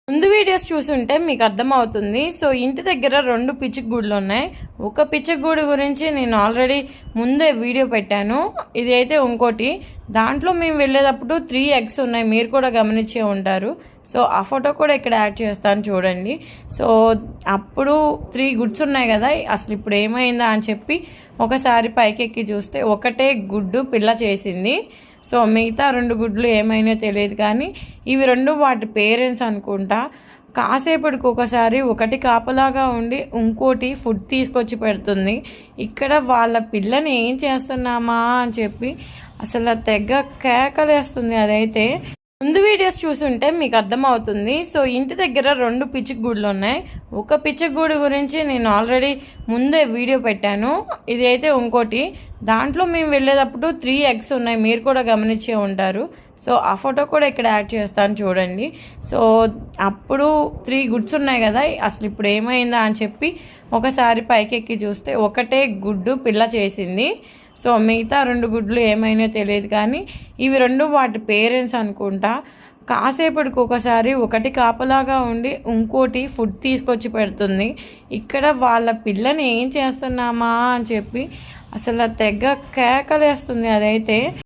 ముందు వీడియోస్ చూసుంటే మీకు అర్థమవుతుంది. సో ఇంటి దగ్గర 2 పిచ్చుకగూడులు ఉన్నాయి. ఒక పిచ్చుకగూడు గురించి నేను ఆల్రెడీ ముందే వీడియో పెట్టాను. ఇది అయితే ఇంకోటి. దాంట్లో మేము వెళ్ళేటప్పుడు 3 ఎగ్స్ ఉన్నాయి, మీరు కూడా గమనించే ఉంటారు. సో ఆ ఫోటో కూడా ఇక్కడ యాడ్ చేస్తాను చూడండి. సో అప్పుడు 3 గుడ్స్ ఉన్నాయి కదా, అసలు ఇప్పుడు ఏమైందా అని చెప్పి ఒకసారి పైకెక్కి చూస్తే ఒకటే గుడ్డు పిల్ల చేసింది. సో మిగతా 2 గుడ్లు ఏమైనా తెలియదు, కానీ ఇవి 2 వాటి పేరెంట్స్ అనుకుంటా. కాసేపటికి ఒకసారి ఒకటి కాపలాగా ఉండి ఇంకోటి ఫుడ్ తీసుకొచ్చి పెడుతుంది. ఇక్కడ వాళ్ళ పిల్లని ఏం చేస్తున్నామా అని చెప్పి అసలు తెగ కేకలేస్తుంది. అదైతే ముందు వీడియోస్ చూసుంటే మీకు అర్థమవుతుంది. సో ఇంటి దగ్గర 2 పిచ్చుకగూడులు ఉన్నాయి. ఒక పిచ్చుకగూడు గురించి నేను ఆల్రెడీ ముందే వీడియో పెట్టాను. ఇది అయితే ఇంకోటి. దాంట్లో మేము వెళ్ళేటప్పుడు 3 ఎగ్స్ ఉన్నాయి, మీరు కూడా గమనించే ఉంటారు. సో ఆ ఫోటో కూడా ఇక్కడ యాడ్ చేస్తాను చూడండి. సో అప్పుడు 3 గుడ్స్ ఉన్నాయి కదా, అసలు ఇప్పుడు ఏమైందా అని చెప్పి ఒకసారి పైకెక్కి చూస్తే ఒకటే గుడ్డు పిల్ల చేసింది. సో మిగతా 2 గుడ్లు ఏమైనా తెలియదు, కానీ ఇవి 2 వాటి పేరెంట్స్ అనుకుంటా. కాసేపటికి ఒకసారి ఒకటి కాపలాగా ఉండి ఇంకోటి ఫుడ్ తీసుకొచ్చి పెడుతుంది. ఇక్కడ వాళ్ళ పిల్లని ఏం చేస్తున్నామా అని చెప్పి అసలు తెగ కేకలేస్తుంది. అదైతే